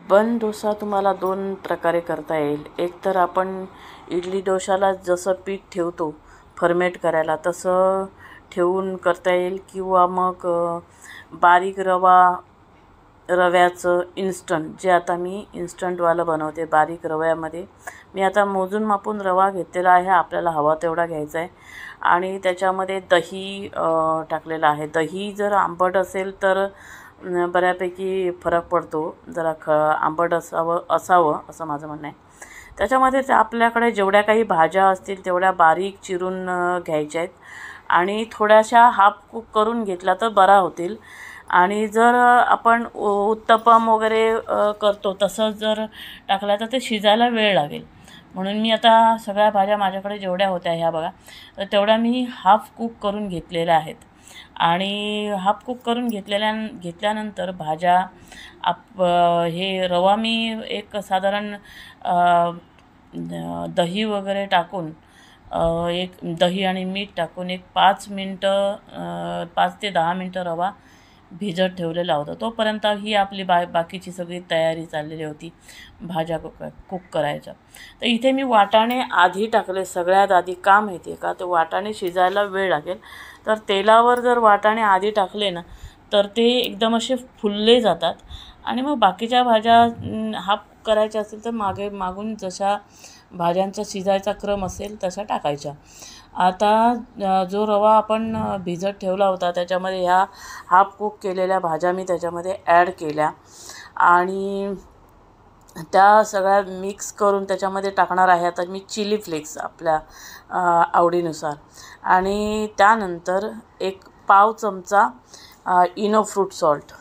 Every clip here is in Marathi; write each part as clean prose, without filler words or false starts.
बन डोसा तुम्हाला दोन प्रकारे करता येईल। एक तर आपण इडली डोशाला जसं पीठ ठेवतो फर्मेट करायला तसं ठेवून करता येईल, किंवा मग बारीक रव्याचं इन्स्टंट, जे आता मी इन्स्टंटवालं बनवते बारीक रव्यामध्ये। मी आता मोजून मापून रवा घेतलेला आहे, आपल्याला हवा तेवढा घ्यायचा आहे। आणि त्याच्यामध्ये दही टाकलेला आहे। दही जर आंबट असेल तर बऱ्यापैकी फरक पडतो, जरा आंबट असावं असं माझं म्हणणं आहे। त्याच्यामध्ये आपल्याकडे जेवढ्या काही भाज्या असतील तेवढ्या बारीक चिरून घ्यायच्या आहेत आणि थोड्याशा हाफ कुक करून घेतला तर बरा होतील। आणि जर आपण उत्तपम वगैरे करतो तसं जर टाकला तर ते शिजायला वेळ लागेल, म्हणून मी आता सगळ्या भाज्या माझ्याकडे जेवढ्या होत्या ह्या बघा, तर तेवढ्या मी हाफ कुक करून घेतलेल्या आहेत। आणि हाफ कुक करून घेतल्यानंतर भाज्या हे रवा मी एक साधारण दही वगैरे टाकून एक दही आणि मीठ टाकून एक 5 ते 10 मिनटं रवा भिजत ठेवलेला होता। तोपर्यंत ही आपली बाकीची सगळी तयारी चाललेली होती भाज्या कुक करायच्या। तर इथे मी वाटाणे आधी टाकले सगळ्यात आधी। का माहिती आहे का, ते वाटाणे शिजायला वेळ लागेल, तर तेलावर जर वाटाणे आधी टाकले ना तर ते एकदम असे फुलले जातात आणि मग बाकीच्या भाज्या हाफ करायच्या असेल तर मागून जशा भाज्यांचा शिजायचा क्रम असेल तशा टाकायच्या। आता जो रवा आपण भिजत ठेवला होता त्याच्यामध्ये ह्या हाफ कुक केलेल्या भाज्या मी त्याच्यामध्ये ॲड केल्या आणि त्या सगळ्या मिक्स करून त्याच्यामध्ये टाकणार आहे आता मी चिली फ्लेक्स आपल्या आवडीनुसार। आणि त्यानंतर एक पाव चमचा इनो फ्रूट सॉल्ट,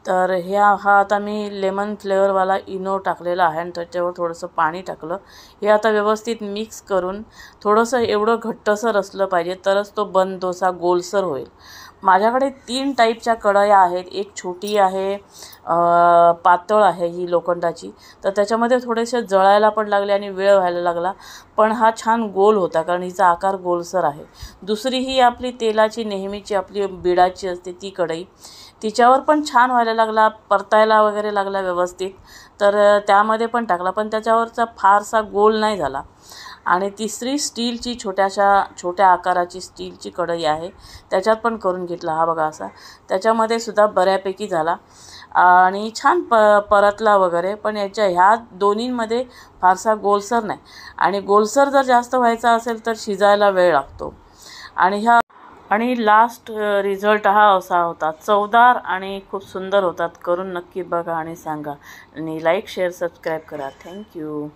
तर हा आता मी लेमन फ्लेवरवाला इनो टाकलेला आहे आणि त्याच्यावर थोडंसं पाणी टाकलं। हे आता व्यवस्थित मिक्स करून थोडंसं एवढं घट्टसर असलं पाहिजे तरच तो बन डोसा गोलसर होईल। माझ्याकडे 3 टाईपच्या कढया आहेत, एक छोटी आहे, पातळ आहे ही लोखंडाची, तर त्याच्यामध्ये थोडेसे जळायला पण लागले आणि वेळ व्हायला लागला, पण हा छान गोल होता कारण हिचा आकार गोलसर आहे। दुसरी ही आपली तेलाची नेहमीची आपली बिडाची असते ती कढई, तिच्यावर पण छान व्हायला लागला, परतायला वगैरे लागला व्यवस्थित, तर त्यामध्ये पण टाकला, पण त्याच्यावरचा फारसा गोल नाही झाला। आणि तिसरी स्टीलची छोट्या आकाराची स्टीलची कढई आहे, त्याच्यात पण करून घेतला हा बघा असा, त्याच्यामध्ये सुद्धा बऱ्यापैकी झाला आणि छान परतला वगैरे, पण ह्या दोन्हींमध्ये फारसा गोलसर नाही। आणि गोलसर जर जास्त व्हायचा असेल तर शिजायला वेळ लागतो। आणि लास्ट रिझल्ट हा असा होता, चवदार आणि खूप सुंदर होतात। करून नक्की बघा आणि सांगा, आणि लाईक शेअर सबस्क्राईब करा। थँक्यू।